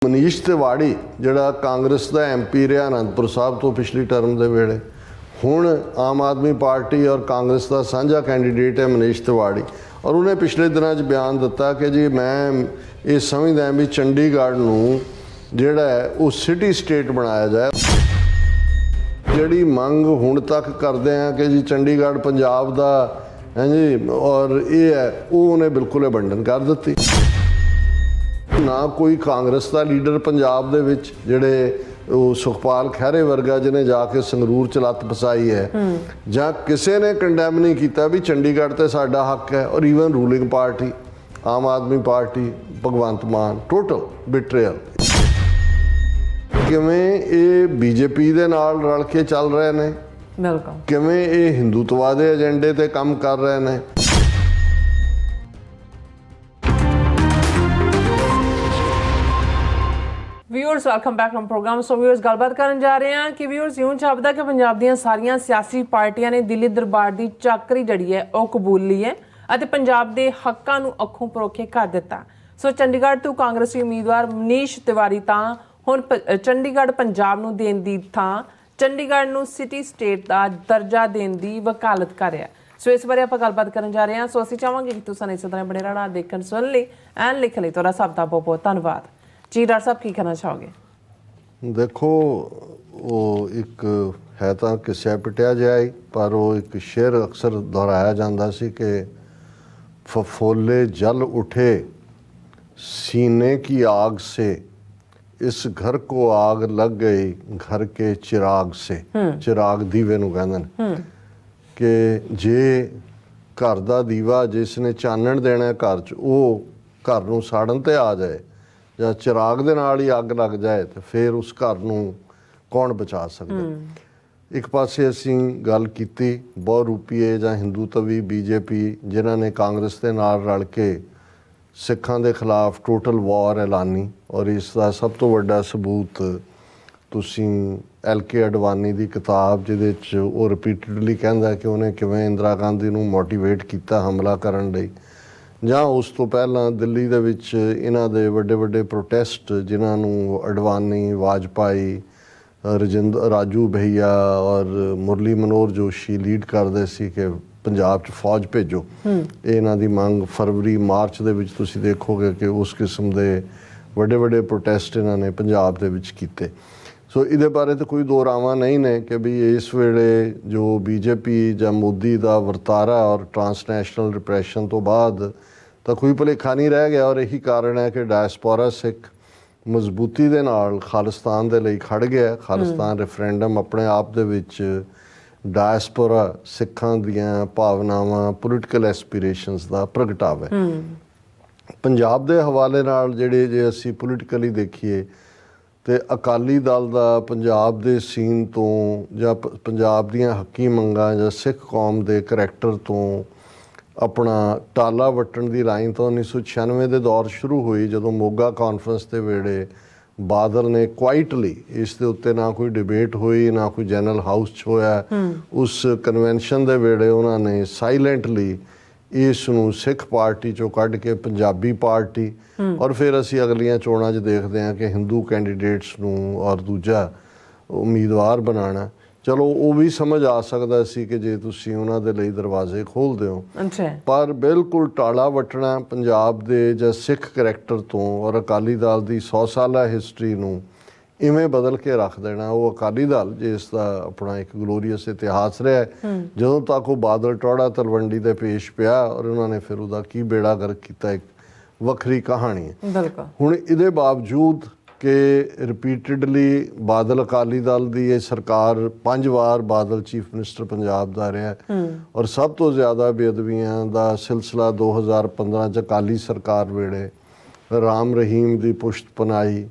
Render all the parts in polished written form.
ਮਨੀਸ਼ ਤਿਵਾੜੀ ਜਿਹੜਾ ਕਾਂਗਰਸ ਦਾ ਐਮਪੀ ਰਿਹਾ ਅਨੰਦਪੁਰ ਸਾਹਿਬ ਤੋਂ ਪਿਛਲੀ ਟਰਮ ਦੇ ਵੇਲੇ, ਹੁਣ ਆਮ ਆਦਮੀ ਪਾਰਟੀ ਔਰ ਕਾਂਗਰਸ ਦਾ ਸਾਂਝਾ ਕੈਂਡੀਡੇਟ ਹੈ ਮਨੀਸ਼ ਤਿਵਾੜੀ। ਔਰ ਉਹਨੇ ਪਿਛਲੇ ਦਿਨਾਂ 'ਚ ਬਿਆਨ ਦਿੱਤਾ ਕਿ ਜੀ ਮੈਂ ਇਹ ਸਮਝਦਾ ਵੀ ਚੰਡੀਗੜ੍ਹ ਨੂੰ ਜਿਹੜਾ ਹੈ ਉਹ ਸਿਟੀ ਸਟੇਟ ਬਣਾਇਆ ਜਾਏ। ਜਿਹੜੀ ਮੰਗ ਹੁਣ ਤੱਕ ਕਰਦੇ ਆ ਕਿ ਜੀ ਚੰਡੀਗੜ੍ਹ ਪੰਜਾਬ ਦਾ ਹੈ ਜੀ ਔਰ ਇਹ ਹੈ, ਉਹ ਉਹਨੇ ਬਿਲਕੁਲ ਅਬੰਡਨ ਕਰ ਦਿੱਤੀ। ਨਾ ਕੋਈ ਕਾਂਗਰਸ ਦਾ ਲੀਡਰ ਪੰਜਾਬ ਦੇ ਵਿੱਚ ਜਿਹੜੇ ਉਹ ਸੁਖਪਾਲ ਖਹਿਰੇ ਵਰਗਾ ਜਿਹਨੇ ਜਾ ਕੇ ਸੰਗਰੂਰ 'ਚ ਲੱਤ ਫਸਾਈ ਹੈ, ਜਾਂ ਕਿਸੇ ਨੇ ਕੰਡੈਮ ਨਹੀਂ ਕੀਤਾ ਵੀ ਚੰਡੀਗੜ੍ਹ ਤੇ ਸਾਡਾ ਹੱਕ ਹੈ। ਔਰ even ruling party Aam Aadmi party, Bhagwant Mann, total ਬਿਟਰੇਅਲ। ਕਿਵੇਂ ਇਹ ਬੀਜੇਪੀ ਦੇ ਨਾਲ ਰਲ ਕੇ ਚੱਲ ਰਹੇ ਨੇ, ਬਿਲਕੁਲ ਕਿਵੇਂ ਇਹ ਹਿੰਦੂਤਵਾ ਦੇ ਏਜੰਡੇ ਤੇ ਕੰਮ ਕਰ ਰਹੇ ਨੇ। Viewers welcome back to programme. So viewers ਗੱਲਬਾਤ ਕਰਨ ਜਾ ਰਹੇ ਹਾਂ ਕਿ ਵਿਊਅਰਸ ਇਉਂ ਜਾਪਦਾ ਕਿ ਪੰਜਾਬ ਦੀਆਂ ਸਾਰੀਆਂ ਸਿਆਸੀ ਪਾਰਟੀਆਂ ਨੇ ਦਿੱਲੀ ਦਰਬਾਰ ਦੀ ਚਾਕਰੀ ਜਿਹੜੀ ਹੈ ਉਹ ਕਬੂਲ ਲਈ ਹੈ ਅਤੇ ਪੰਜਾਬ ਦੇ ਹੱਕਾਂ ਨੂੰ ਅੱਖੋਂ ਪਰੋਖੇ ਕਰ ਦਿੱਤਾ। ਸੋ ਚੰਡੀਗੜ੍ਹ ਤੋਂ ਕਾਂਗਰਸੀ ਉਮੀਦਵਾਰ ਮਨੀਸ਼ ਤਿਵਾੜੀ ਤਾਂ ਹੁਣ ਚੰਡੀਗੜ੍ਹ ਪੰਜਾਬ ਨੂੰ ਦੇਣ ਦੀ ਥਾਂ ਚੰਡੀਗੜ੍ਹ ਨੂੰ ਸਿਟੀ ਸਟੇਟ ਦਾ ਦਰਜਾ ਦੇਣ ਦੀ ਵਕਾਲਤ ਕਰ ਰਿਹਾ। ਸੋ ਇਸ ਬਾਰੇ ਆਪਾਂ ਗੱਲਬਾਤ ਕਰਨ ਜਾ ਰਹੇ ਹਾਂ। ਸੋ ਅਸੀਂ ਚਾਹਾਂਗੇ ਕਿ ਤੁਸੀਂ ਇਸ ਤਰ੍ਹਾਂ ਬਣੇ ਰਹਿਣਾ, ਦੇਖਣ ਸੁਣਨ ਲਈ ਐਨ ਲਿਖਣ ਲਈ ਤੁਹਾਡਾ ਸਭ ਦਾ ਬਹੁਤ ਬਹੁਤ ਧੰਨਵਾਦ ਜੀ। ਡਾਕਟਰ ਸਾਹਿਬ ਕੀ ਕਹਿਣਾ ਚਾਹੋਗੇ? ਦੇਖੋ, ਉਹ ਇੱਕ ਹੈ ਤਾਂ ਕਿੱਸਾ ਪਿਟਿਆ ਜਿਹਾ ਹੀ, ਪਰ ਉਹ ਇੱਕ ਸ਼ੇਰ ਅਕਸਰ ਦੁਹਰਾਇਆ ਜਾਂਦਾ ਸੀ ਕਿ ਫਫੋਲੇ ਜਲ ਉਠੇ सीने की आग से, इस घर को आग लग गई घर के चिराग से। चिराग ਦੀਵੇ ਨੂੰ ਕਹਿੰਦੇ ਨੇ ਕਿ ਜੇ ਘਰ ਦਾ ਦੀਵਾ ਜਿਸ ਨੇ ਚਾਨਣ ਦੇਣਾ ਘਰ 'ਚ, ਉਹ ਘਰ ਨੂੰ ਸਾੜਨ ਤੇ ਆ ਜਾਏ ਜਾਂ ਚਿਰਾਗ ਦੇ ਨਾਲ ਹੀ ਅੱਗ ਲੱਗ ਜਾਏ ਤੇ ਫਿਰ ਉਸ ਘਰ ਨੂੰ ਕੌਣ ਬਚਾ ਸਕਦਾ। ਇੱਕ ਪਾਸੇ ਅਸੀਂ ਗੱਲ ਕੀਤੀ ਬਹੁਰੂਪੀਏ ਜਾਂ ਹਿੰਦੂਤਵੀ ਬੀਜੇਪੀ ਜਿਨ੍ਹਾਂ ਨੇ ਕਾਂਗਰਸ ਦੇ ਨਾਲ ਰਲ ਕੇ ਸਿੱਖਾਂ ਦੇ ਖਿਲਾਫ ਟੋਟਲ ਵਾਰ ਐਲਾਨੀ, ਔਰ ਇਸ ਦਾ ਸਭ ਤੋਂ ਵੱਡਾ ਸਬੂਤ ਤੁਸੀਂ LK ਅਡਵਾਨੀ ਦੀ ਕਿਤਾਬ, ਜਿਹਦੇ 'ਚ ਉਹ ਰਿਪੀਟਡਲੀ ਕਹਿੰਦਾ ਕਿ ਉਹਨੇ ਕਿਵੇਂ ਇੰਦਰਾ ਗਾਂਧੀ ਨੂੰ ਮੋਟੀਵੇਟ ਕੀਤਾ ਹਮਲਾ ਕਰਨ ਲਈ, ਜਾਂ ਉਸ ਤੋਂ ਪਹਿਲਾਂ ਦਿੱਲੀ ਦੇ ਵਿੱਚ ਇਹਨਾਂ ਦੇ ਵੱਡੇ ਵੱਡੇ ਪ੍ਰੋਟੈਸਟ ਜਿਨ੍ਹਾਂ ਨੂੰ ਅਡਵਾਨੀ, ਵਾਜਪਾਈ, ਰਾਜੂ ਭਈਆ ਔਰ ਮੁਰਲੀ ਮਨੋਹਰ ਜੋਸ਼ੀ ਲੀਡ ਕਰਦੇ ਸੀ ਕਿ ਪੰਜਾਬ 'ਚ ਫੌਜ ਭੇਜੋ। ਇਹ ਇਹਨਾਂ ਦੀ ਮੰਗ ਫਰਵਰੀ ਮਾਰਚ ਦੇ ਵਿੱਚ ਤੁਸੀਂ ਦੇਖੋਗੇ ਕਿ ਉਸ ਕਿਸਮ ਦੇ ਵੱਡੇ ਵੱਡੇ ਪ੍ਰੋਟੈਸਟ ਇਹਨਾਂ ਨੇ ਪੰਜਾਬ ਦੇ ਵਿੱਚ ਕੀਤੇ। ਸੋ ਇਹਦੇ ਬਾਰੇ ਤਾਂ ਕੋਈ ਦੋ ਰਾਵਾਂ ਨਹੀਂ ਨੇ ਕਿ ਵੀ ਇਸ ਵੇਲੇ ਜੋ ਬੀਜੇਪੀ ਜਾਂ ਮੋਦੀ ਦਾ ਵਰਤਾਰਾ ਔਰ ਟਰਾਂਸਨੈਸ਼ਨਲ ਰਿਪਰੈਸ਼ਨ ਤੋਂ ਬਾਅਦ ਤਾਂ ਕੋਈ ਭੁਲੇਖਾ ਨਹੀਂ ਰਹਿ ਗਿਆ। ਔਰ ਇਹੀ ਕਾਰਨ ਹੈ ਕਿ ਡਾਇਸਪੋਰਾ ਸਿੱਖ ਮਜ਼ਬੂਤੀ ਦੇ ਨਾਲ ਖਾਲਿਸਤਾਨ ਦੇ ਲਈ ਖੜ ਗਿਆ। ਖਾਲਿਸਤਾਨ ਰੈਫਰੈਂਡਮ ਆਪਣੇ ਆਪ ਦੇ ਵਿੱਚ ਡਾਇਸਪੋਰਾ ਸਿੱਖਾਂ ਦੀਆਂ ਭਾਵਨਾਵਾਂ, ਪੋਲੀਟੀਕਲ ਐਸਪੀਰੇਸ਼ਨਸ ਦਾ ਪ੍ਰਗਟਾਵਾ ਹੈ। ਪੰਜਾਬ ਦੇ ਹਵਾਲੇ ਨਾਲ ਜੇ ਅਸੀਂ ਪੋਲੀਟੀਕਲੀ ਦੇਖੀਏ ਤੇ ਅਕਾਲੀ ਦਲ ਦਾ ਪੰਜਾਬ ਦੇ ਸੀਨ ਤੋਂ ਜਾਂ ਪੰਜਾਬ ਦੀਆਂ ਹੱਕੀ ਮੰਗਾਂ ਜਾਂ ਸਿੱਖ ਕੌਮ ਦੇ ਕਰੈਕਟਰ ਤੋਂ ਆਪਣਾ ਟਾਲਾ ਵੱਟਣ ਦੀ ਲਾਈਨ ਤਾਂ 1996 ਦੇ ਦੌਰ ਸ਼ੁਰੂ ਹੋਈ, ਜਦੋਂ ਮੋਗਾ ਕਾਨਫਰੰਸ ਦੇ ਵੇਲੇ ਬਾਦਲ ਨੇ ਕੁਆਇਟਲੀ ਇਸ ਦੇ ਉੱਤੇ ਨਾ ਕੋਈ ਡਿਬੇਟ ਹੋਈ, ਨਾ ਕੋਈ ਜਨਰਲ ਹਾਊਸ 'ਚ ਹੋਇਆ। ਉਸ ਕਨਵੈਨਸ਼ਨ ਦੇ ਵੇਲੇ ਉਹਨਾਂ ਨੇ ਸਾਇਲੈਂਟਲੀ ਇਸ ਨੂੰ ਸਿੱਖ ਪਾਰਟੀ 'ਚੋਂ ਕੱਢ ਕੇ ਪੰਜਾਬੀ ਪਾਰਟੀ, ਔਰ ਫਿਰ ਅਸੀਂ ਅਗਲੀਆਂ ਚੋਣਾਂ 'ਚ ਦੇਖਦੇ ਹਾਂ ਕਿ ਹਿੰਦੂ ਕੈਂਡੀਡੇਟਸ ਨੂੰ ਔਰ ਦੂਜਾ ਉਮੀਦਵਾਰ ਬਣਾਉਣਾ। ਚਲੋ ਉਹ ਵੀ ਸਮਝ ਆ ਸਕਦਾ ਸੀ ਕਿ ਜੇ ਤੁਸੀਂ ਉਹਨਾਂ ਦੇ ਲਈ ਦਰਵਾਜ਼ੇ ਖੋਲ੍ਹਦੇ ਹੋ, ਪਰ ਬਿਲਕੁਲ ਟਾਲਾ ਵੱਟਣਾ ਪੰਜਾਬ ਦੇ ਜਾਂ ਸਿੱਖ ਕਰੈਕਟਰ ਤੋਂ ਔਰ ਅਕਾਲੀ ਦਲ ਦੀ 100 ਸਾਲਾ ਹਿਸਟਰੀ ਨੂੰ ਇਵੇਂ ਬਦਲ ਕੇ ਰੱਖ ਦੇਣਾ। ਉਹ ਅਕਾਲੀ ਦਲ ਜਿਸ ਦਾ ਆਪਣਾ ਇੱਕ ਗਲੋਰੀਅਸ ਇਤਿਹਾਸ ਰਿਹਾ, ਜਦੋਂ ਤੱਕ ਉਹ ਬਾਦਲ ਟੌੜਾ ਤਲਵੰਡੀ ਦੇ ਪੇਸ਼ ਪਿਆ ਔਰ ਉਹਨਾਂ ਨੇ ਫਿਰ ਉਹਦਾ ਕੀ ਬੇੜਾ ਗਰਕ ਕੀਤਾ, ਇੱਕ ਵੱਖਰੀ ਕਹਾਣੀ ਹੈ। ਹੁਣ ਇਹਦੇ ਬਾਵਜੂਦ ਕਿ ਰਿਪੀਟਡਲੀ ਬਾਦਲ ਅਕਾਲੀ ਦਲ ਦੀ ਇਹ ਸਰਕਾਰ 5 ਵਾਰ ਬਾਦਲ ਚੀਫ ਮਿਨਿਸਟਰ ਪੰਜਾਬ ਦਾ ਰਿਹਾ, ਔਰ ਸਭ ਤੋਂ ਜ਼ਿਆਦਾ ਬੇਅਦਬੀਆਂ ਦਾ ਸਿਲਸਿਲਾ 2015 'ਚ ਅਕਾਲੀ ਸਰਕਾਰ ਵੇਲੇ ਰਾਮ ਰਹੀਮ ਦੀ ਪੁਸ਼ਤ ਪਨਾਹੀ,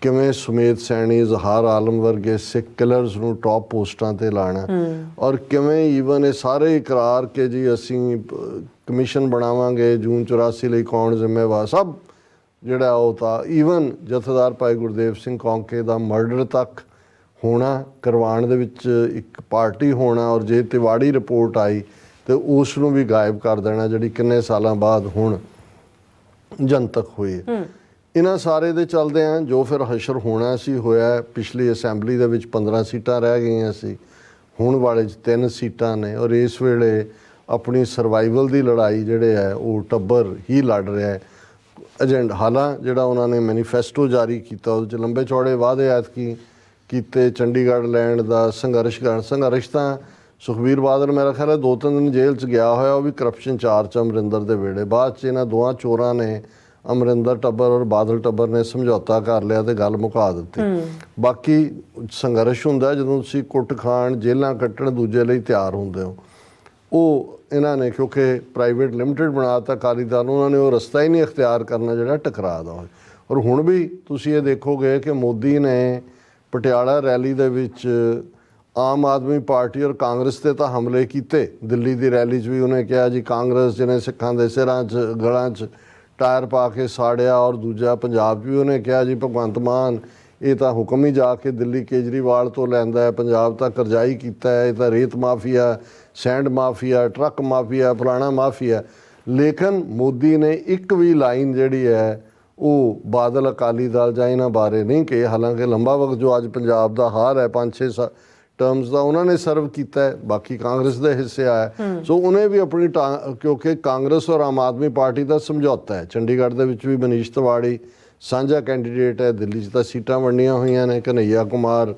ਕਿਵੇਂ ਸੁਮੇਧ ਸੈਣੀ, ਜ਼ਹਾਰ ਆਲਮ ਵਰਗੇ ਸਿੱਖ ਕਿਲਰਸ ਨੂੰ ਟੌਪ ਪੋਸਟਾਂ ਤੇ ਲਾਣਾ, ਔਰ ਕਿਵੇਂ ਈਵਨ ਇਹ ਸਾਰੇ ਇਕਰਾਰ ਕਿ ਜੀ ਅਸੀਂ ਕਮਿਸ਼ਨ ਬਣਾਵਾਂਗੇ ਜੂਨ 84 ਲਈ, ਕੌਣ ਜ਼ਿੰਮੇਵਾਰ, ਸਭ ਜਿਹੜਾ ਉਹ ਤਾਂ ਈਵਨ ਜਥੇਦਾਰ ਭਾਈ ਗੁਰਦੇਵ ਸਿੰਘ ਕੌਂਕੇ ਦਾ ਮਰਡਰ ਤੱਕ ਹੋਣਾ, ਕਰਵਾਉਣ ਦੇ ਵਿੱਚ ਇੱਕ ਪਾਰਟੀ ਹੋਣਾ, ਔਰ ਜੇ ਤਿਵਾੜੀ ਰਿਪੋਰਟ ਆਈ ਤੇ ਉਸ ਨੂੰ ਵੀ ਗਾਇਬ ਕਰ ਦੇਣਾ, ਜਿਹੜੀ ਕਿੰਨੇ ਸਾਲਾਂ ਬਾਅਦ ਹੁਣ ਜਨਤਕ ਹੋਈ ਹੈ। ਇਹਨਾਂ ਸਾਰੇ ਦੇ ਚੱਲਦਿਆਂ ਜੋ ਫਿਰ ਹਸ਼ਰ ਹੋਣਾ ਸੀ ਹੋਇਆ। ਪਿਛਲੀ ਅਸੈਂਬਲੀ ਦੇ ਵਿੱਚ 15 ਸੀਟਾਂ ਰਹਿ ਗਈਆਂ ਸੀ, ਹੁਣ ਵਾਲੇ 'ਚ 3 ਸੀਟਾਂ ਨੇ, ਔਰ ਇਸ ਵੇਲੇ ਆਪਣੀ ਸਰਵਾਈਵਲ ਦੀ ਲੜਾਈ ਜਿਹੜੇ ਹੈ ਉਹ ਟੱਬਰ ਹੀ ਲੜ ਰਿਹਾ ਹੈ। ਏਜੰਟ ਹਾਲਾਂ ਜਿਹੜਾ ਉਹਨਾਂ ਨੇ ਮੈਨੀਫੈਸਟੋ ਜਾਰੀ ਕੀਤਾ ਉਹਦੇ 'ਚ ਲੰਬੇ ਚੌੜੇ ਵਾਅਦੇ ਐਤਕੀ ਕੀਤੇ, ਚੰਡੀਗੜ੍ਹ ਲੈਣ ਦਾ ਸੰਘਰਸ਼ ਤਾਂ ਸੁਖਬੀਰ ਬਾਦਲ ਮੇਰਾ ਖਿਆਲ ਹੈ 2-3 ਦਿਨ ਜੇਲ੍ਹ 'ਚ ਗਿਆ ਹੋਇਆ, ਉਹ ਵੀ ਕਰਪਸ਼ਨ ਚਾਰਜ 'ਚ ਅਮਰਿੰਦਰ ਦੇ ਵੇੜੇ। ਬਾਅਦ 'ਚ ਇਹਨਾਂ ਦੋਵਾਂ ਚੋਰਾਂ ਨੇ, ਅਮਰਿੰਦਰ ਟੱਬਰ ਔਰ ਬਾਦਲ ਟੱਬਰ ਨੇ ਸਮਝੌਤਾ ਕਰ ਲਿਆ ਤੇ ਗੱਲ ਮੁਕਾ ਦਿੱਤੀ। ਬਾਕੀ ਸੰਘਰਸ਼ ਹੁੰਦਾ ਜਦੋਂ ਤੁਸੀਂ ਕੁੱਟ ਖਾਣ, ਜੇਲ੍ਹਾਂ ਕੱਟਣ ਦੂਜੇ ਲਈ ਤਿਆਰ ਹੁੰਦੇ ਹੋ। ਉਹ ਇਹਨਾਂ ਨੇ ਕਿਉਂਕਿ ਪ੍ਰਾਈਵੇਟ ਲਿਮਟਿਡ ਬਣਾ ਤਾ ਅਕਾਲੀ ਦਲ ਨੂੰ, ਉਹਨਾਂ ਨੇ ਉਹ ਰਸਤਾ ਹੀ ਨਹੀਂ ਅਖਤਿਆਰ ਕਰਨਾ ਜਿਹੜਾ ਟਕਰਾਅ ਦਾ ਹੋਵੇ। ਔਰ ਹੁਣ ਵੀ ਤੁਸੀਂ ਇਹ ਦੇਖੋਗੇ ਕਿ ਮੋਦੀ ਨੇ ਪਟਿਆਲਾ ਰੈਲੀ ਦੇ ਵਿੱਚ ਆਮ ਆਦਮੀ ਪਾਰਟੀ ਔਰ ਕਾਂਗਰਸ ਤੇ ਤਾਂ ਹਮਲੇ ਕੀਤੇ। ਦਿੱਲੀ ਦੀ ਰੈਲੀ 'ਚ ਵੀ ਉਹਨੇ ਕਿਹਾ ਜੀ ਕਾਂਗਰਸ ਜਿਹਨੇ ਸਿੱਖਾਂ ਦੇ ਸਿਰਾਂ 'ਚ ਗਲਾਂ 'ਚ ਟਾਇਰ ਪਾ ਕੇ ਸਾੜਿਆ, ਔਰ ਦੂਜਾ ਪੰਜਾਬ 'ਚ ਵੀ ਉਹਨੇ ਕਿਹਾ ਜੀ ਭਗਵੰਤ ਮਾਨ ਇਹ ਤਾਂ ਹੁਕਮ ਹੀ ਜਾ ਕੇ ਦਿੱਲੀ ਕੇਜਰੀਵਾਲ ਤੋਂ ਲੈਂਦਾ ਹੈ, ਪੰਜਾਬ ਤਾਂ ਕਰਜ਼ਾਈ ਕੀਤਾ ਹੈ, ਇਹ ਤਾਂ ਰੇਤ mafia, send mafia, truck mafia, ਫਲਾਣਾ ਮਾਫੀਆ। ਲੇਕਿਨ ਮੋਦੀ ਨੇ ਇੱਕ ਵੀ ਲਾਈਨ ਜਿਹੜੀ ਹੈ ਉਹ ਬਾਦਲ ਅਕਾਲੀ ਦਲ ਜਾਂ ਇਹਨਾਂ ਬਾਰੇ ਨਹੀਂ ਕਹੀ। ਹਾਲਾਂਕਿ ਲੰਬਾ ਵਕਤ ਜੋ ਅੱਜ ਪੰਜਾਬ ਦਾ ਹਾਰ ਹੈ 5-6 ਟਰਮਸ ਦਾ ਉਹਨਾਂ ਨੇ ਸਰਵ ਕੀਤਾ ਹੈ, ਬਾਕੀ ਕਾਂਗਰਸ ਦੇ ਹਿੱਸੇ ਆਇਆ। ਸੋ ਉਹਨੇ ਵੀ ਆਪਣੀ ਕਿਉਂਕਿ ਕਾਂਗਰਸ ਔਰ ਆਮ ਆਦਮੀ ਪਾਰਟੀ ਦਾ ਸਮਝੌਤਾ ਹੈ। ਚੰਡੀਗੜ੍ਹ ਦੇ ਵਿੱਚ ਵੀ ਮਨੀਸ਼ ਤਿਵਾੜੀ ਸਾਂਝਾ ਕੈਂਡੀਡੇਟ ਹੈ, ਦਿੱਲੀ 'ਚ ਤਾਂ ਸੀਟਾਂ ਵੰਡੀਆਂ ਹੋਈਆਂ ਨੇ, ਕਨ੍ਹਈਆ ਕੁਮਾਰ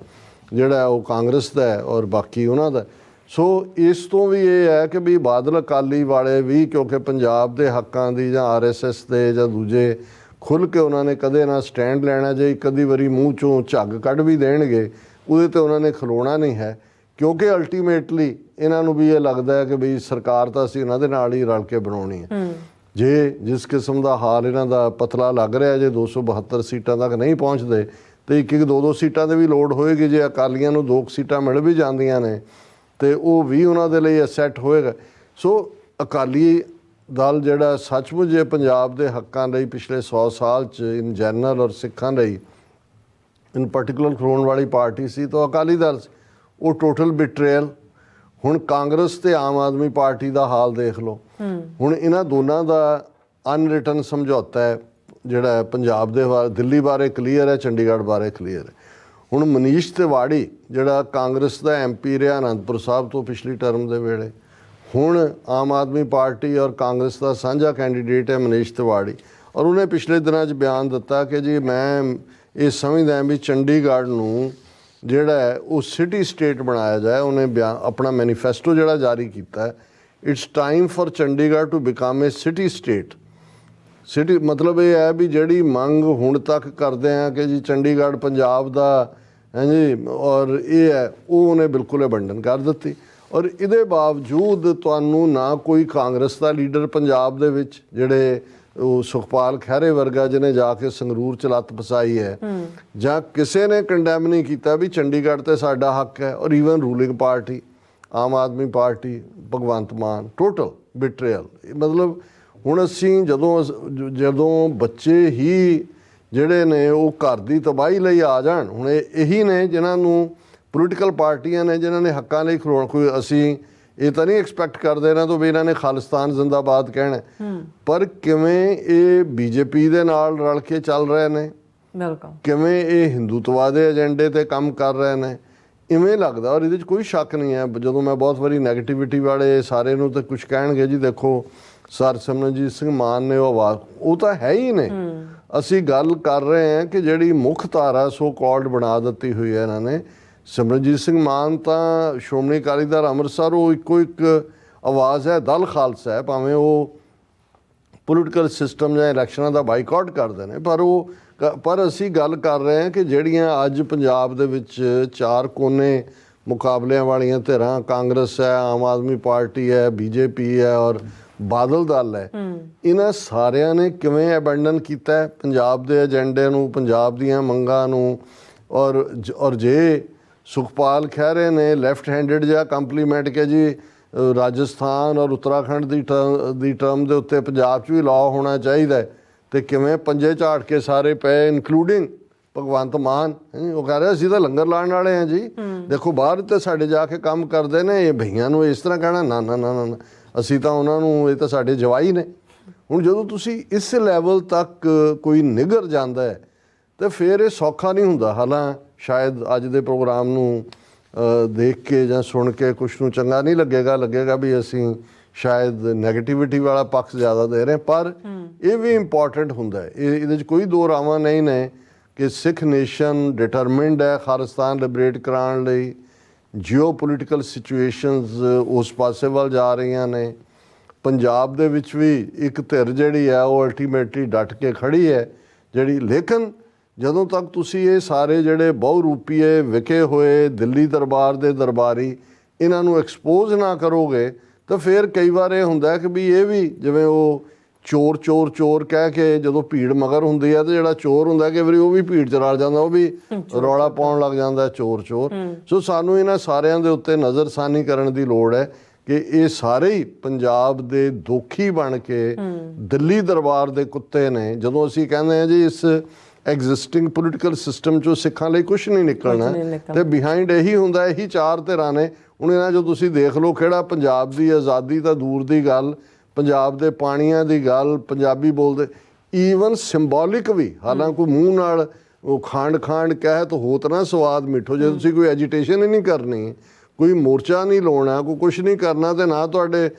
ਜਿਹੜਾ ਉਹ ਕਾਂਗਰਸ ਦਾ ਹੈ ਔਰ ਬਾਕੀ ਉਹਨਾਂ ਦਾ। ਸੋ ਇਸ ਤੋਂ ਵੀ ਇਹ ਹੈ ਕਿ ਵੀ ਬਾਦਲ ਅਕਾਲੀ ਵਾਲੇ ਵੀ ਕਿਉਂਕਿ ਪੰਜਾਬ ਦੇ ਹੱਕਾਂ ਦੀ ਜਾਂ RSS ਦੇ ਜਾਂ ਦੂਜੇ ਖੁੱਲ੍ਹ ਕੇ ਉਹਨਾਂ ਨੇ ਕਦੇ ਨਾ ਸਟੈਂਡ ਲੈਣਾ, ਜੇ ਇੱਕ ਅੱਧੀ ਵਾਰੀ ਮੂੰਹ 'ਚੋਂ ਝੱਗ ਕੱਢ ਵੀ ਦੇਣਗੇ ਉਹਦੇ 'ਤੇ ਉਹਨਾਂ ਨੇ ਖਲੋਣਾ ਨਹੀਂ ਹੈ। ਕਿਉਂਕਿ ਅਲਟੀਮੇਟਲੀ ਇਹਨਾਂ ਨੂੰ ਵੀ ਇਹ ਲੱਗਦਾ ਹੈ ਕਿ ਬਈ ਸਰਕਾਰ ਤਾਂ ਅਸੀਂ ਇਹਨਾਂ ਦੇ ਨਾਲ ਹੀ ਰਲ ਕੇ ਬਣਾਉਣੀ ਹੈ। ਜੇ ਜਿਸ ਕਿਸਮ ਦਾ ਹਾਲ ਇਹਨਾਂ ਦਾ ਪਤਲਾ ਲੱਗ ਰਿਹਾ, ਜੇ 272 ਸੀਟਾਂ ਤੱਕ ਨਹੀਂ ਪਹੁੰਚਦੇ ਤੇ ਇੱਕ 2-2 ਸੀਟਾਂ ਦੀ ਵੀ ਲੋੜ ਹੋਏਗੀ। ਜੇ ਅਕਾਲੀਆਂ ਨੂੰ 2 ਸੀਟਾਂ ਮਿਲ ਵੀ ਜਾਂਦੀਆਂ ਨੇ ਤੇ ਉਹ ਵੀ ਉਹਨਾਂ ਦੇ ਲਈ ਅਸੈਟ ਹੋਏਗਾ। ਸੋ ਅਕਾਲੀ ਦਲ ਜਿਹੜਾ ਸੱਚਮੁੱਚ ਜੇ ਪੰਜਾਬ ਦੇ ਹੱਕਾਂ ਲਈ ਪਿਛਲੇ 100 ਸਾਲ 'ਚ ਇਨ ਜਨਰਲ ਔਰ ਸਿੱਖਾਂ ਲਈ ਇਨ ਪਾਰਟਿਕੂਲਰ ਖਲੋਣ ਵਾਲੀ ਪਾਰਟੀ ਸੀ ਤਾਂ ਅਕਾਲੀ ਦਲ ਉਹ ਟੋਟਲ ਬਿਟਰੇਲ। ਹੁਣ ਕਾਂਗਰਸ ਤੇ ਆਮ ਆਦਮੀ ਪਾਰਟੀ ਦਾ ਹਾਲ ਦੇਖ ਲਓ। ਹੁਣ ਇਹਨਾਂ ਦੋਨਾਂ ਦਾ ਅਨਰਿਟਨ ਸਮਝੌਤਾ ਹੈ ਜਿਹੜਾ ਪੰਜਾਬ ਦੇ ਦਿੱਲੀ ਬਾਰੇ ਕਲੀਅਰ ਹੈ, ਚੰਡੀਗੜ੍ਹ ਬਾਰੇ ਕਲੀਅਰ ਹੈ। ਹੁਣ ਮਨੀਸ਼ ਤਿਵਾੜੀ ਜਿਹੜਾ ਕਾਂਗਰਸ ਦਾ MP ਰਿਹਾ ਅਨੰਦਪੁਰ ਸਾਹਿਬ ਤੋਂ ਪਿਛਲੀ ਟਰਮ ਦੇ ਵੇਲੇ, ਹੁਣ ਆਮ ਆਦਮੀ ਪਾਰਟੀ ਔਰ ਕਾਂਗਰਸ ਦਾ ਸਾਂਝਾ ਕੈਂਡੀਡੇਟ ਹੈ ਮਨੀਸ਼ ਤਿਵਾੜੀ। ਔਰ ਉਹਨੇ ਪਿਛਲੇ ਦਿਨਾਂ 'ਚ ਬਿਆਨ ਦਿੱਤਾ ਕਿ ਜੀ ਮੈਂ ਇਹ ਸਮਝਦਾ ਵੀ ਚੰਡੀਗੜ੍ਹ ਨੂੰ ਜਿਹੜਾ ਹੈ ਉਹ ਸਿਟੀ ਸਟੇਟ ਬਣਾਇਆ ਜਾਏ। ਉਹਨੇ ਆਪਣਾ ਮੈਨੀਫੈਸਟੋ ਜਿਹੜਾ ਜਾਰੀ ਕੀਤਾ ਹੈ, it's time for Chandigarh to become a city state. City ਮਤਲਬ ਇਹ ਹੈ ਵੀ ਜਿਹੜੀ ਮੰਗ ਹੁਣ ਤੱਕ ਕਰਦੇ ਆ ਕਿ ਜੀ ਚੰਡੀਗੜ੍ਹ ਪੰਜਾਬ ਦਾ ਹੈ ਜੀ, ਔਰ ਇਹ ਹੈ ਉਹ ਉਹਨੇ ਬਿਲਕੁਲ ਅਬੰਡਨ ਕਰ ਦਿੱਤੀ। ਔਰ ਇਹਦੇ ਬਾਵਜੂਦ ਤੁਹਾਨੂੰ ਨਾ ਕੋਈ ਕਾਂਗਰਸ ਦਾ ਲੀਡਰ ਪੰਜਾਬ ਦੇ ਵਿੱਚ, ਜਿਹੜੇ ਉਹ ਸੁਖਪਾਲ ਖਹਿਰੇ ਵਰਗਾ ਜਿਹਨੇ ਜਾ ਕੇ ਸੰਗਰੂਰ 'ਚ ਲੱਤ ਫਸਾਈ ਹੈ, ਜਾਂ ਕਿਸੇ ਨੇ ਕੰਡੈਮ ਨਹੀਂ ਕੀਤਾ ਵੀ ਚੰਡੀਗੜ੍ਹ ਤੇ ਸਾਡਾ ਹੱਕ ਹੈ। ਔਰ even ruling party Aam Aadmi party, Bhagwant Mann, total ਬਿਟਰੇਅਲ। ਮਤਲਬ ਹੁਣ ਅਸੀਂ ਜਦੋਂ ਬੱਚੇ ਹੀ ਜਿਹੜੇ ਨੇ ਉਹ ਘਰ ਦੀ ਤਬਾਹੀ ਲਈ ਆ ਜਾਣ, ਹੁਣ ਇਹੀ ਨੇ ਜਿਨ੍ਹਾਂ ਨੂੰ ਪੋਲੀਟੀਕਲ ਪਾਰਟੀਆਂ ਨੇ ਜਿਨ੍ਹਾਂ ਨੇ ਹੱਕਾਂ ਲਈ ਖਲੋਣ। ਕੋਈ ਅਸੀਂ ਇਹ ਤਾਂ ਨਹੀਂ ਐਕਸਪੈਕਟ ਕਰਦੇ ਇਹਨਾਂ ਤੋਂ ਵੀ ਇਹਨਾਂ ਨੇ ਖਾਲਿਸਤਾਨ ਜ਼ਿੰਦਾਬਾਦ ਕਹਿਣਾ, ਪਰ ਕਿਵੇਂ ਇਹ BJP ਦੇ ਨਾਲ ਰਲ ਕੇ ਚੱਲ ਰਹੇ ਨੇ, ਕਿਵੇਂ ਇਹ ਹਿੰਦੂਤਵਾ ਦੇ ਏਜੰਡੇ ਤੇ ਕੰਮ ਕਰ ਰਹੇ ਨੇ, ਇਵੇਂ ਲੱਗਦਾ। ਔਰ ਇਹਦੇ 'ਚ ਕੋਈ ਸ਼ੱਕ ਨਹੀਂ ਹੈ। ਜਦੋਂ ਮੈਂ ਬਹੁਤ ਵਾਰੀ ਨੈਗੇਟਿਵਿਟੀ ਵਾਲੇ ਸਾਰੇ ਨੂੰ ਤਾਂ ਕੁਝ ਕਹਿਣਗੇ ਜੀ ਦੇਖੋ ਸਰ ਸਿਮਰਨਜੀਤ ਸਿੰਘ ਮਾਨ ਨੇ ਉਹ ਆਵਾਜ਼, ਉਹ ਤਾਂ ਹੈ ਹੀ ਨੇ। ਅਸੀਂ ਗੱਲ ਕਰ ਰਹੇ ਹਾਂ ਕਿ ਜਿਹੜੀ ਮੁੱਖ ਧਾਰਾ ਸੋ ਕਾਲਡ ਬਣਾ ਦਿੱਤੀ ਹੋਈ ਹੈ ਇਹਨਾਂ ਨੇ। ਸਿਮਰਨਜੀਤ ਸਿੰਘ ਮਾਨ ਤਾਂ ਸ਼੍ਰੋਮਣੀ ਅਕਾਲੀ ਦਲ ਅੰਮ੍ਰਿਤਸਰ, ਉਹ ਇੱਕੋ ਇੱਕ ਆਵਾਜ਼ ਹੈ, ਦਲ ਖਾਲਸਾ ਹੈ। ਭਾਵੇਂ ਉਹ ਪੋਲੀਟੀਕਲ ਸਿਸਟਮ ਜਾਂ ਇਲੈਕਸ਼ਨਾਂ ਦਾ ਬਾਈਕਾਟ ਕਰਦੇ ਨੇ, ਪਰ ਅਸੀਂ ਗੱਲ ਕਰ ਰਹੇ ਹਾਂ ਕਿ ਜਿਹੜੀਆਂ ਅੱਜ ਪੰਜਾਬ ਦੇ ਵਿੱਚ 4 ਕੋਨੇ ਮੁਕਾਬਲਿਆਂ ਵਾਲੀਆਂ ਧਿਰਾਂ, ਕਾਂਗਰਸ ਹੈ, ਆਮ ਆਦਮੀ ਪਾਰਟੀ ਹੈ, BJP ਹੈ ਔਰ ਬਾਦਲ ਦਲ ਹੈ, ਇਹਨਾਂ ਸਾਰਿਆਂ ਨੇ ਕਿਵੇਂ ਅਬੈਂਡਨ ਕੀਤਾ ਪੰਜਾਬ ਦੇ ਏਜੰਡੇ ਨੂੰ, ਪੰਜਾਬ ਦੀਆਂ ਮੰਗਾਂ ਨੂੰ। ਔਰ ਜੇ ਸੁਖਪਾਲ ਖਹਿਰੇ ਨੇ ਲੈਫਟ ਹੈਂਡਡ ਜਿਹਾ ਕੰਪਲੀਮੈਂਟ ਕਿ ਜੀ ਰਾਜਸਥਾਨ ਔਰ ਉੱਤਰਾਖੰਡ ਦੀ ਟਰਮ ਦੇ ਉੱਤੇ ਪੰਜਾਬ 'ਚ ਵੀ ਲਾਅ ਹੋਣਾ ਚਾਹੀਦਾ, ਤੇ ਕਿਵੇਂ ਪੰਜੇ ਝਾੜ ਕੇ ਸਾਰੇ ਪਏ ਇਨਕਲੂਡਿੰਗ ਭਗਵੰਤ ਮਾਨ। ਉਹ ਕਹਿ ਰਿਹਾ ਅਸੀਂ ਤਾਂ ਲੰਗਰ ਲਾਉਣ ਵਾਲੇ ਹਾਂ ਜੀ, ਦੇਖੋ ਬਾਹਰ ਤੇ ਸਾਡੇ ਜਾ ਕੇ ਕੰਮ ਕਰਦੇ ਨੇ, ਇਹ ਭਈਆਂ ਨੂੰ ਇਸ ਤਰ੍ਹਾਂ ਕਹਿਣਾ ਨਾ ਨਾ ਨਾ ਨਾ, ਅਸੀਂ ਤਾਂ ਉਹਨਾਂ ਨੂੰ, ਇਹ ਤਾਂ ਸਾਡੇ ਜਵਾਈ ਨੇ। ਹੁਣ ਜਦੋਂ ਤੁਸੀਂ ਇਸ ਲੈਵਲ ਤੱਕ ਕੋਈ ਨਿਗਰ ਜਾਂਦਾ ਹੈ ਤਾਂ ਫਿਰ ਇਹ ਸੌਖਾ ਨਹੀਂ ਹੁੰਦਾ। ਹਾਲਾਂ ਸ਼ਾਇਦ ਅੱਜ ਦੇ ਪ੍ਰੋਗਰਾਮ ਨੂੰ ਦੇਖ ਕੇ ਜਾਂ ਸੁਣ ਕੇ ਕੁਛ ਨੂੰ ਚੰਗਾ ਨਹੀਂ ਲੱਗੇਗਾ ਵੀ ਅਸੀਂ ਸ਼ਾਇਦ ਨੈਗੇਟਿਵਿਟੀ ਵਾਲਾ ਪੱਖ ਜ਼ਿਆਦਾ ਦੇ ਰਹੇ, ਪਰ ਇਹ ਵੀ ਇੰਪੋਰਟੈਂਟ ਹੁੰਦਾ ਹੈ। ਇਹਦੇ 'ਚ ਕੋਈ ਦੋ ਰਾਵਾਂ ਨਹੀਂ ਨੇ ਕਿ ਸਿੱਖ ਨੇਸ਼ਨ ਡਿਟਰਮਿੰਡ ਹੈ ਖਾਲਿਸਤਾਨ ਲਿਬਰੇਟ ਕਰਾਉਣ ਲਈ। ਜਿਓਪੋਲੀਟੀਕਲ ਸਿਚੁਏਸ਼ਨਸ ਉਸ ਪਾਸੇ ਵੱਲ ਜਾ ਰਹੀਆਂ ਨੇ। ਪੰਜਾਬ ਦੇ ਵਿੱਚ ਵੀ ਇੱਕ ਧਿਰ ਜਿਹੜੀ ਹੈ ਉਹ ਅਲਟੀਮੇਟਲੀ ਡਟ ਕੇ ਖੜੀ ਹੈ ਜਿਹੜੀ। ਲੇਕਿਨ ਜਦੋਂ ਤੱਕ ਤੁਸੀਂ ਇਹ ਸਾਰੇ ਜਿਹੜੇ ਬਹੁ ਰੂਪੀਏ ਵਿਕੇ ਹੋਏ ਦਿੱਲੀ ਦਰਬਾਰ ਦੇ ਦਰਬਾਰੀ ਇਹਨਾਂ ਨੂੰ ਐਕਸਪੋਜ਼ ਨਾ ਕਰੋਗੇ ਤਾਂ ਫਿਰ ਕਈ ਵਾਰ ਇਹ ਹੁੰਦਾ ਕਿ ਵੀ ਇਹ ਵੀ ਜਿਵੇਂ ਉਹ ਚੋਰ ਚੋਰ ਚੋਰ ਕਹਿ ਕੇ ਜਦੋਂ ਭੀੜ ਮਗਰ ਹੁੰਦੀ ਹੈ ਤੇ ਜਿਹੜਾ ਚੋਰ ਹੁੰਦਾ ਕਈ ਵਾਰੀ ਉਹ ਵੀ ਭੀੜ 'ਚ ਰਲ ਜਾਂਦਾ, ਉਹ ਵੀ ਰੌਲਾ ਪਾਉਣ ਲੱਗ ਜਾਂਦਾ ਚੋਰ ਚੋਰ। ਸੋ ਸਾਨੂੰ ਇਹਨਾਂ ਸਾਰਿਆਂ ਦੇ ਉੱਤੇ ਨਜ਼ਰਸਾਨੀ ਕਰਨ ਦੀ ਲੋੜ ਹੈ ਕਿ ਇਹ ਸਾਰੇ ਹੀ ਪੰਜਾਬ ਦੇ ਦੋਖੀ ਬਣ ਕੇ ਦਿੱਲੀ ਦਰਬਾਰ ਦੇ ਕੁੱਤੇ ਨੇ। ਜਦੋਂ ਅਸੀਂ ਕਹਿੰਦੇ ਹਾਂ ਜੀ ਇਸ ਐਗਜ਼ਿਸਟਿੰਗ ਪੋਲੀਟੀਕਲ ਸਿਸਟਮ 'ਚੋਂ ਸਿੱਖਾਂ ਲਈ ਕੁਛ ਨਹੀਂ ਨਿਕਲਣਾ ਤੇ ਬਿਹਾਈਂਡ ਇਹੀ ਹੁੰਦਾ, ਇਹੀ ਚਾਰ ਧਿਰਾਂ ਨੇ। ਹੁਣ ਇਹਨਾਂ 'ਚੋਂ ਤੁਸੀਂ ਦੇਖ ਲਓ ਕਿਹੜਾ ਪੰਜਾਬ ਦੀ ਆਜ਼ਾਦੀ ਤਾਂ ਦੂਰ ਦੀ ਗੱਲ, ਪੰਜਾਬ ਦੇ ਪਾਣੀਆਂ ਦੀ ਗੱਲ, ਪੰਜਾਬੀ ਬੋਲਦੇ, ਈਵਨ ਸਿੰਬੋਲਿਕ ਵੀ। ਹਾਲਾਂਕਿ ਮੂੰਹ ਨਾਲ ਉਹ ਖਾਂਡ ਕਹਿਤ ਹੋਤ ਨਾ ਸਵਾਦ ਮਿੱਠੋ। ਜੇ ਤੁਸੀਂ ਕੋਈ ਐਜੀਟੇਸ਼ਨ ਹੀ ਨਹੀਂ ਕਰਨੀ, ਕੋਈ ਮੋਰਚਾ ਨਹੀਂ ਲਾਉਣਾ, ਕੋਈ ਕੁਛ ਨਹੀਂ ਕਰਨਾ ਤੇ ਨਾ ਤੁਹਾਡੇ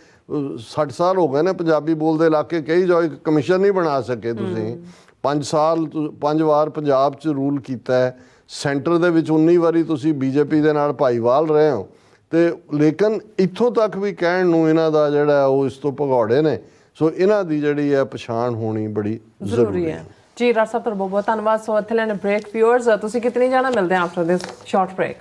60 ਸਾਲ ਹੋ ਗਏ ਨੇ ਪੰਜਾਬੀ ਬੋਲਦੇ ਇਲਾਕੇ, ਕਹੀ ਜਾਓ ਇੱਕ ਕਮਿਸ਼ਨ ਨਹੀਂ ਬਣਾ ਸਕੇ ਤੁਸੀਂ। 5 ਵਾਰ ਪੰਜਾਬ 'ਚ ਰੂਲ ਕੀਤਾ ਹੈ, ਸੈਂਟਰ ਦੇ ਵਿੱਚ 19 ਵਾਰੀ ਤੁਸੀਂ ਬੀਜੇਪੀ ਦੇ ਨਾਲ ਭਾਈਵਾਲ ਰਹੇ ਹੋ ਤੇ ਲੇਕਿਨ ਇੱਥੋਂ ਤੱਕ ਵੀ ਕਹਿਣ ਨੂੰ ਇਹਨਾਂ ਦਾ ਜਿਹੜਾ ਉਹ ਇਸ ਤੋਂ ਭਗੌੜੇ ਨੇ। ਸੋ ਇਹਨਾਂ ਦੀ ਜਿਹੜੀ ਹੈ ਪਛਾਣ ਹੋਣੀ ਬੜੀ ਜ਼ਰੂਰੀ ਹੈ ਜੀ। ਡਾਕਟਰ ਸਾਹਿਬ ਤੁਹਾਡਾ ਬਹੁਤ ਬਹੁਤ ਧੰਨਵਾਦ। ਸੋ ਇੱਥੇ ਲੈਣ ਬ੍ਰੇਕ। ਵਿਊਅਰਸ ਤੁਸੀਂ ਕਿਤਨੀ ਜਾਣਾ, ਮਿਲਦੇ ਹਾਂ ਆਫਟਰ ਦਿਸ ਸ਼ਾਰਟ ਬ੍ਰੇਕ।